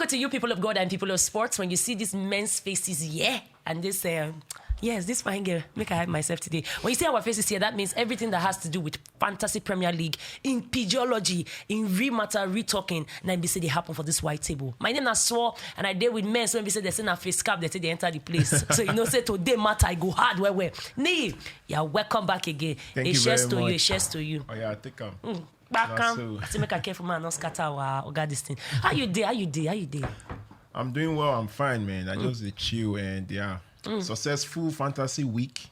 welcome to you, people of God and people of sports. When you see these men's faces, and this, yes, this fine girl, make I hide myself today. When you see our faces here, that means everything that has to do with Fantasy Premier League, in pidgeology, in real matter, retalking, now we say they happen for this white table. My name is Swore, and I deal with men, so when we say they send a face cap, they say they enter the place. So you know, say today matter, I go hard, where. Niyi, yeah, welcome back again. Thank you very much. A shares to you. Oh yeah, I think I'm. Back I say make a careful man, not scatter our God this thing. How you dey? I'm doing well. I'm fine, man. I just chill and successful fantasy week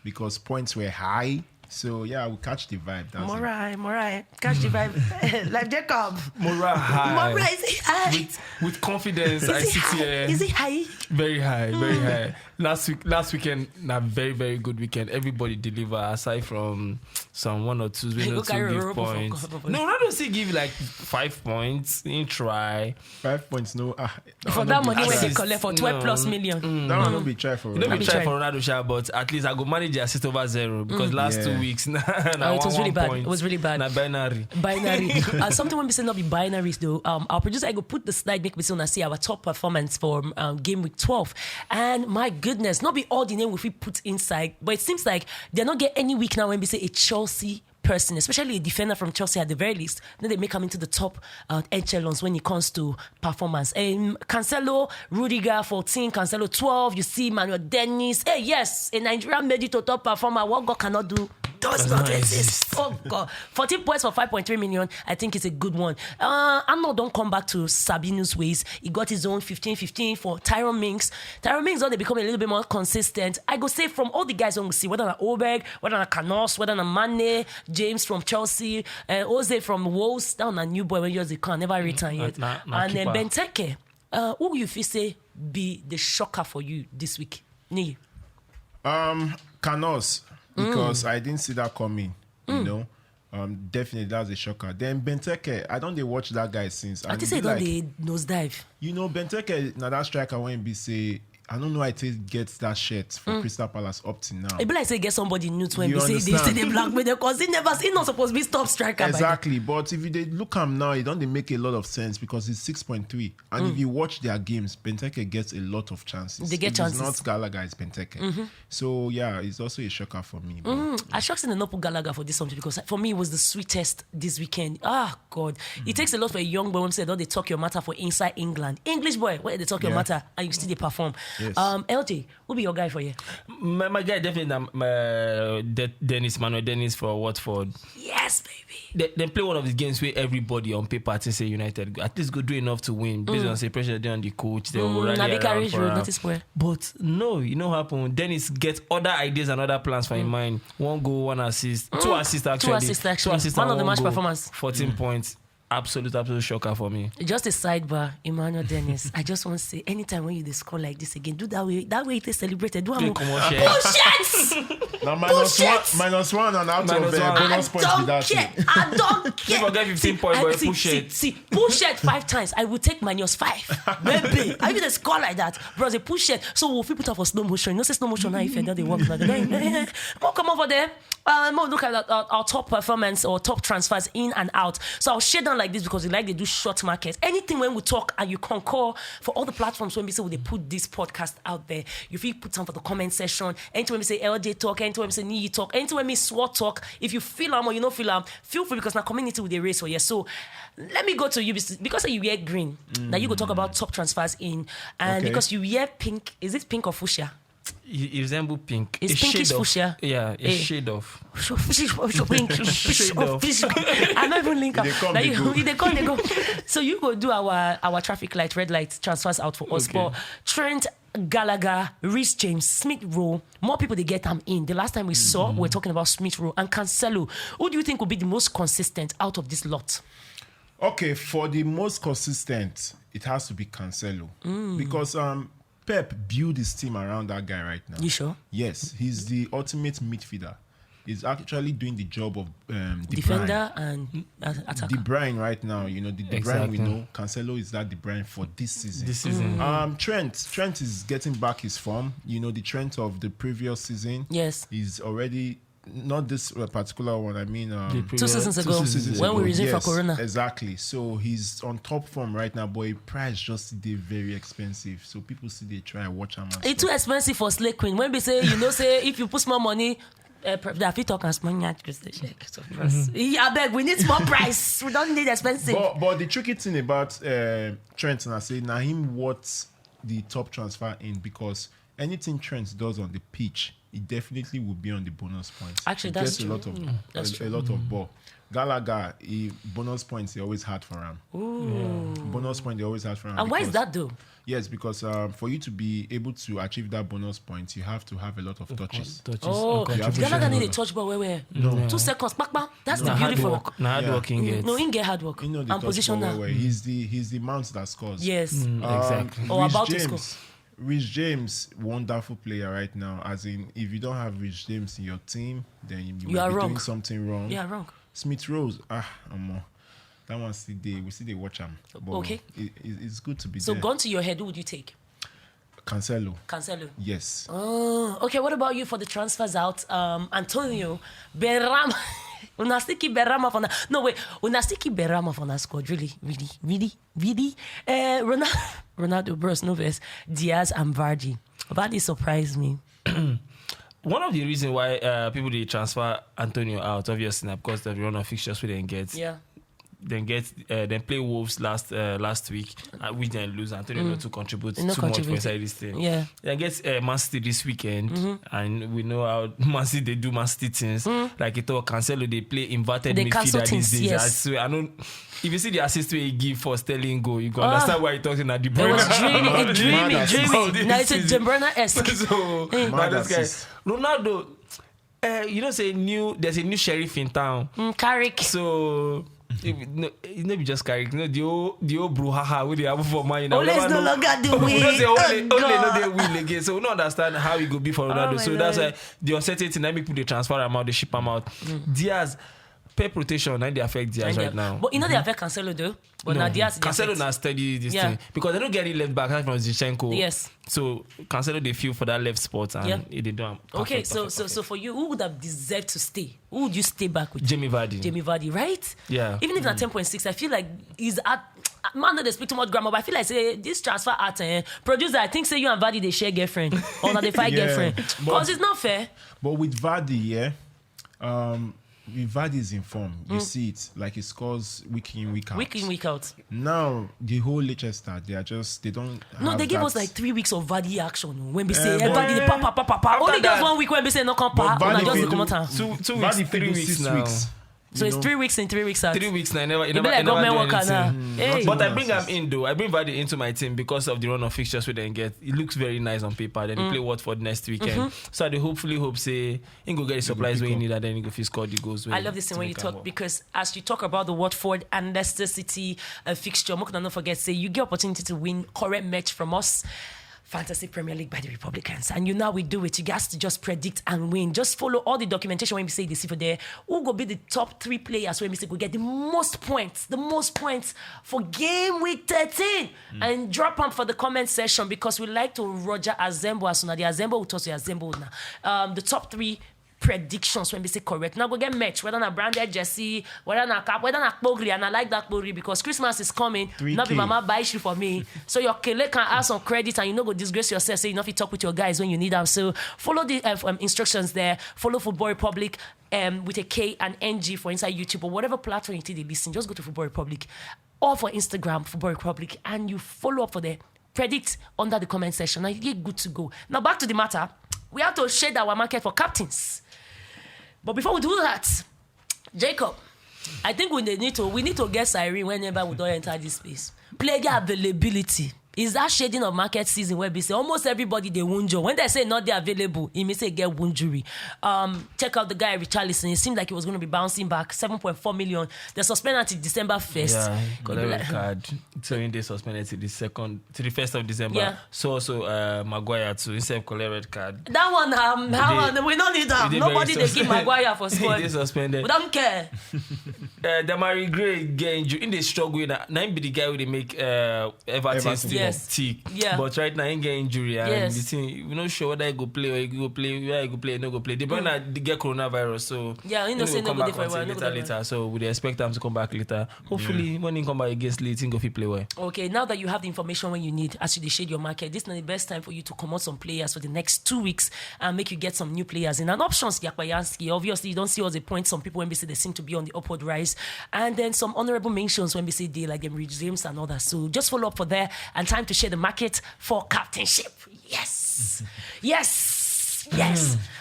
because points were high. So yeah, we catch the vibe. Morai, catch the vibe. Like Jacob. Morai high. Morai is high. With confidence, I sit here. Is it high? Very high. Last weekend, a very, very good weekend. Everybody deliver aside from some one or two, give points. No, I don't see give like 5 points. In try 5 points. No, for that money when they collect for 12 plus million. That one will be try for. Don't be try for Ronaldo, but at least I go manage the assist over 0 because last 2 weeks. It was really bad. It was really bad. Na binary. Something when we say not be binaries though. Our producer I go put the slide make me see our top performance for game week 12, and my goodness, not be all the name we put inside, but it seems like they're not get any week now when we say a Chelsea person, especially a defender from Chelsea at the very least, then they make him into the top echelons when it comes to performance. Cancelo, Rudiger 14, Cancelo 12. You see Manuel Dennis. Hey, yes, a Nigerian made it to top performer. What God cannot do does not exist. Oh God, 14 points for 5.3 million. I think it's a good one. Arnold don't come back to Sabino's ways. He got his own 15-15 for Tyrone Mings. Tyrone Mings, they become a little bit more consistent. I go say from all the guys on we see, whether Oberg, whether Canos, whether Mane, James from Chelsea, Jose from Wolves, down a new boy when you're the car, never returned yet. And then Benteke, who you feel say be the shocker for you this week? Niyi. Canos, because I didn't see that coming, you know. Definitely that's a shocker. Then Benteke, I don't watch that guy since. I think say don't they nosedive. You know, Benteke, now that striker when be say, I don't know how it gets that shirt for Crystal Palace up to now. It be like say get somebody new to when they say they blackmail them because he not supposed to be top striker. Exactly, but if they look him now, it don't make a lot of sense because it's 6.3. And if you watch their games, Benteke gets a lot of chances. They get chances. It's not Gallagher, it's Benteke. So yeah, it's also a shocker for me. I shocked in not put Gallagher for this one because for me it was the sweetest this weekend. Ah God, it takes a lot for a young boy when say don't they talk your matter for inside England. English boy, where they talk your matter and you still they perform. Yes. LJ, who be your guy for you? My guy definitely Dennis, Manuel Dennis for Watford. Yes, baby. They play one of these games where everybody on paper to say United at least go do enough to win based on say pressure they on the coach. They will rally around for him. But no, you know what happened? Dennis gets other ideas and other plans for his mind. 1 goal, 1 assist, 2 assists actually. 2 assists one of the match performance. 14 points. Absolute shocker for me. Just a sidebar, Emmanuel Dennis. I just want to say, anytime when you score like this again, do that way it is celebrated. Do more bullshit! Now -1 and out of bonus points with that. I don't care. People get 15 points, but push it. See, push it 5 times. I will take -5. Maybe. I even score like that. Bro, they push it. So we'll put up for slow motion. You know, say slow motion now if they work like that. Come over there. More look at our top performance or top transfers in and out. So I'll share down like this because they do short markets. Anything when we talk and you concur for all the platforms when we say they put this podcast out there, you feel put some for the comment section. Anything when we say LJ talk, anything when we say Niyi talk, anything when we SWAT talk. If you feel or you don't feel feel free because now community with the race for you. So let me go to you because you wear green. Now you go talk about top transfers in and because you wear pink. Is it pink or fuchsia? It resembles pink. It's pinkish fuchsia. Yeah, a shade of. Pink. I'm not even link up. They come. So you go do our traffic light, red light transfers out for us. But Trent, Gallagher, Reece James, Smith Rowe, more people they get them in. The last time we saw, we're talking about Smith Rowe and Cancelo. Who do you think will be the most consistent out of this lot? Okay, for the most consistent, it has to be Cancelo because Pep built his team around that guy right now. You sure? Yes, he's the ultimate midfielder. He's actually doing the job of defender and attacker. De Bruyne right now, you know, the De Bruyne we know. Cancelo is that De Bruyne for this season. Trent is getting back his form. You know, the Trent of the previous season. Yes. He's already not this particular one. I mean, 2 seasons ago, when we resumed for Corona. Exactly. So he's on top form right now, but his price just they very expensive. So people see they try and watch him. It's too expensive for Slay Queen. When we say, say if you put more money, that fit talk as money at Christy check. So I beg, we need small price. We don't need expensive. But the tricky thing about Trent, and I say, now him what's the top transfer in, because anything Trent does on the pitch, it definitely will be on the bonus points. Actually, he that's gets true. a lot of ball. Gallagher, bonus points, he always had for him. Bonus point, they always had for him. And why is that though? Yes, because for you to be able to achieve that bonus point, you have to have a lot of touches. Gallagher need a touch ball where? No. 2 seconds, back. That's the beautiful. Hard working. No, he get hard work. And positional. He's the mount that scores. Yes. Exactly. Or about to score. Rich James, wonderful player right now. As in, if you don't have Rich James in your team, then you are doing something wrong. Yeah, wrong. Smith Rose, that one we see they watch him. Okay. It's good to be so there. So, gone to your head, who would you take? Cancelo. Yes. Oh, okay. What about you for the transfers out? Antonio, Berama. Una still keep Berama for that. No, wait. Una still keep Berama for that squad. Really. Ronaldo, Bros, Noves, Diaz, and Vardy. Vardy surprised me. One of the reasons why people they transfer Antonio out, obviously, because the run of fixtures we didn't get. Yeah. Then play Wolves last week, which they lose. Antonio not to contribute too much for inside this thing. Yeah. Then get Man City this weekend, and we know how Man City they do Man City things. Like it all Cancelo, they play inverted midfielder these days. Yes. I swear, I don't. If you see the assist he give for Sterling goal, you can understand why he talking at De Bruyne. It was dreamy. Now it's a De Bruyne-esque. So, this guy, Ronaldo, there's a new sheriff in town. Carrick. So. It not be just Carrick. The old brouhaha with the Abu for Man. Ole is no longer the win. Ole no they win again. So we don't understand how it go be for Ronaldo. So that's why the uncertainty now make people they transfer him out, they ship him out. Diaz, pep rotation, and they affect Diaz right now. But they affect Cancelo though. But now Diaz Cancelo now steady this thing because they don't get any left back from Zinchenko. Yes. So Cancelo they feel for that left spot and they do. Okay, so for you, who would have deserved to stay? Who would you stay back with? Jamie Vardy, right? Yeah. Even if it's at 10.6, I feel like he's at. Man, they speak too much grammar, but I feel like say this transfer at producer. I think say you and Vardy they share girlfriend or not they fight girlfriend because it's not fair. But with Vardy, if Vardy is in form, you see it like he scores week in, week out. Now the whole Leicester, they don't. No, they give us like 3 weeks of Vardy action when we say Vardy the papa. Only just 1 week when we say no come pa. When I just come out. 2 weeks, 3 weeks now. So it's 3 weeks in, 3 weeks out. 3 weeks now. Never like government worker now. But I bring him in though. I bring Vardy into my team because of the run of fixtures we then get. It looks very nice on paper. Then he play Watford next weekend. So I hopefully hope say he go get the supplies when he need and then he go score the goals. I love this thing when you talk because as you talk about the Watford and Leicester City fixture, I'm not forget say you get opportunity to win correct match from us. Fantasy Premier League by the Republicans. And we do it. You guys to just predict and win. Just follow all the documentation when we say this for there. Who go be the top 3 players when we say we get the most points for game week 13. And drop them for the comment section because we like to Roger Azembo as soon as the Azembo will toss you Azembo now. The top 3 predictions when we say correct. Now go get match, whether not branded jersey, whether not cap, whether not Pogri, and I like that Pogri because Christmas is coming. Not be mama buy shit for me. So your kele can ask some credit and you know go disgrace yourself. So you know if you talk with your guys when you need them. So follow the instructions there. Follow Football Republic with a K and NG for inside YouTube or whatever platform you think they listen. Just go to Football Republic or for Instagram, Football Republic, and you follow up for the predict under the comment section. Now you get good to go. Now back to the matter. We have to shade our market for captains. But before we do that, Jacob, I think we need to get Cyrene whenever we don't enter this space. Player availability. Is that shading of market season where we say almost everybody they wunjo. When they say not they available, it means they get wunjury. Check out the guy Richarlison. It seemed like he was going to be bouncing back. 7.4 million. They suspended until December 1st. Yeah, got a red card. So they suspended to the 1st of December. Yeah. So also Maguire too. Instead of collect red card. That one, we don't need that. Nobody they give Maguire for scoring. They suspended. We don't care. Damari Gray get injured in the struggle. Now be the guy who they make Everton still tick. Yeah. But right now, he get injury and the thing, we're not sure whether he go play or he go play, where he go play, no go play. The brother get coronavirus, so he will come back later. So we expect him to come back later. Hopefully, when he come back against Leeds, he go play well. Okay, now that you have the information when you need, as you shade your market, this is not the best time for you to come out some players for the next 2 weeks and make you get some new players in. And options, Yakwayanski, obviously you don't see all the points. Some people when we say they seem to be on the upward rise, and then some honorable mentions when we say they like them Rich James and others. So just follow up for there, and time to share the market for captainship. Yes.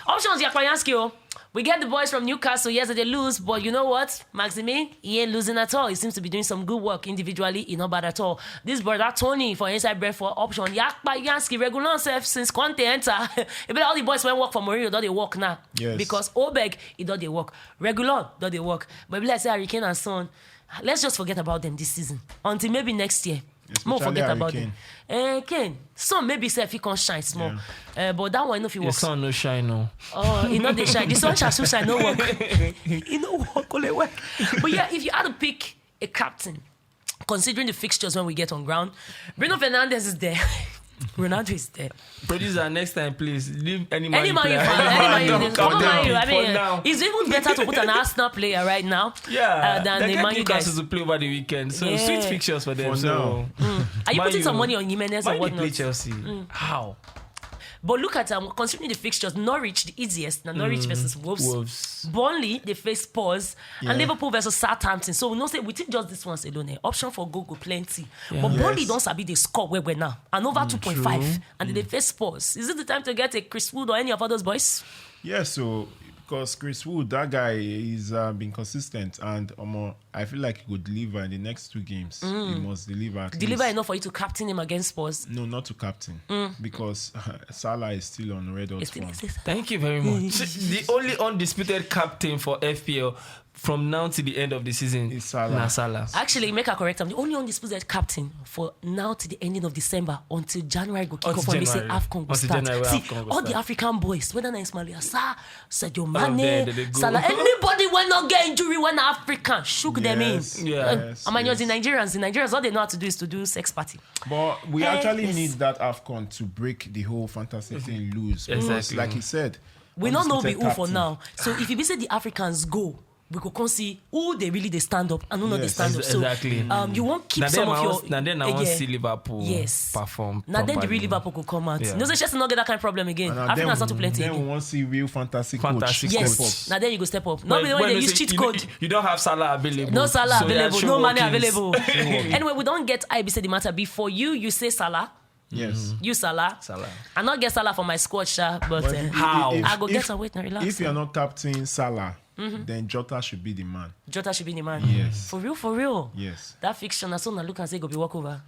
Options, Yakwayanski. We get the boys from Newcastle. Yes, they lose, but you know what? Maxime, he ain't losing at all. He seems to be doing some good work individually. He's not bad at all. This brother Tony for inside Brentford option. Yakwayanski regular self since Conte enter. All the boys when work for Mourinho, don't they work now? Yes. Because Obeg, he don't they work. Regular, don't they work. But let's say Harry Kane and Son, let's just forget about them this season until maybe next year. More forget Harry about Kane. Them. Kane, some maybe say if he can shine small, but that one if he works. The sun no shine no. Oh, he not they shine. The sun shall shine no work. He no work only work. But yeah, if you had to pick a captain, considering the fixtures when we get on ground, Bruno Fernandes is there. Ronaldo is there. Producer, next time, please leave any man you player. I mean, it's even better to put an Arsenal player right now than the Man U guys to play over the weekend. So sweet fixtures for them. So are you putting some money on Jimenez or whatnot? Play Chelsea. How? But look at considering the fixtures, Norwich the easiest. Now Norwich versus Wolves. Burnley they face Spurs and Liverpool versus Southampton. So we know say we take just this ones alone. Option for go plenty. But Burnley don't sabi they score where we're now and over 2.5 and they face Spurs. Is it the time to get a Chris Wood or any of those boys? Yeah, so because Chris Wood, that guy is been consistent and I feel like he could deliver in the next 2 games. He must deliver. Deliver enough for you to captain him against Spurs? No, not to captain because Salah is still on red hot form. Thank you very much. The only undisputed captain for FPL from now to the end of the season is Salah. Actually, make a correct. I'm the only undisputed captain for now to the ending of December until January go kick off when we say AFCON will start. See, all the African boys, whether it's Ismail Assar, Sadio Mane, Salah, anybody when not get injury when African, shook them in. I mean, the Nigerians, all they know how to do is to do sex party. But we actually need that AFCON to break the whole fantasy thing loose. Because, like he said, we don't know who for now. So if you say the Africans go, we could see who they really stand up and who not they stand up. So you won't keep some of your. Now then I want to see Liverpool perform. Now then the real Liverpool could come out. No, so just not get that kind of problem again. Africans not too plenty. Then we want to see real fantasy coach. Yes. Now then you go step up. Not the way they use cheat code. You don't have Salah available. No Salah available. No money available. Anyway, we don't get IB say the matter. Before you say Salah. Yes. You Salah. I not get Salah for my squad, but how? I go get some weight and relax. If you're not captain Salah, then Jota should be the man. Yes. For real. Yes. That fiction, as soon as I look and say, go be walk over.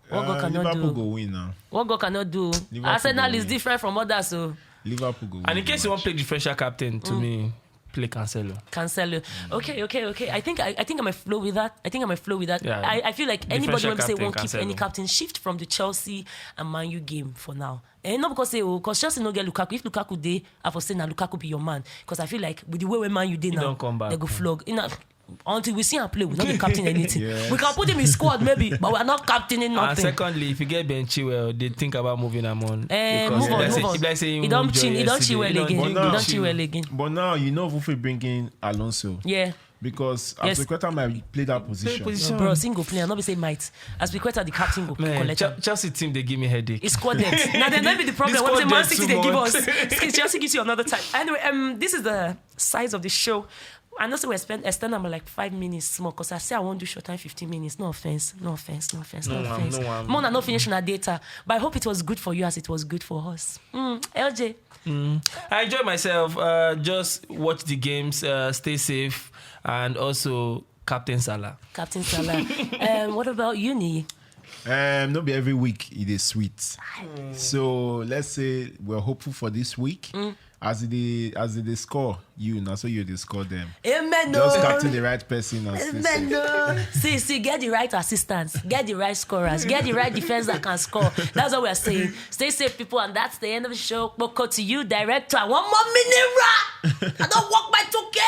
What God cannot Liverpool do. Go win now. What God cannot do. Arsenal is different from others, so. Liverpool go win. And in case you want to play differential captain, to me, play Cancelo. Okay. I think I might flow with that. Yeah. I feel like anybody when say won't keep any captain, shift from the Chelsea and Man U game for now. And not because Chelsea no get Lukaku. If Lukaku dey, I for say now Lukaku be your man. Because I feel like with the way Man U dey now, they go flog. Until we see him play, we're not captain anything. We can put him in squad maybe, but we're not captaining nothing. And secondly, if you get Ben Chilwell, they think about moving him on. Move on. He don't Chilwell again. But now you know if we bring in Alonso. Yeah. Because Aspilicueta might play that position. Bro, single player, not be say might. Aspilicueta the captain go collect. Chelsea team they give me headache. It's squad depth. Now then be the problem. When Man City they give us, Chelsea gives you another time. Anyway, this is the size of the show. I know we extend them like 5 minutes more because I say I won't do short time 15 minutes. No offense. More than not finishing our data. But I hope it was good for you as it was good for us. LJ. I enjoy myself. Just watch the games, stay safe, and also Captain Salah. What about you, Niyi? Not be every week it is sweet. So let's say we're hopeful for this week. As they score you, now so you they score them. Amen. Just captain the right person. Amen. See, get the right assistants, get the right scorers, get the right defense that can score. That's what we're saying. Stay safe, people, and that's the end of the show. Boko to you, director. 1 more minute, I don't walk by 2K.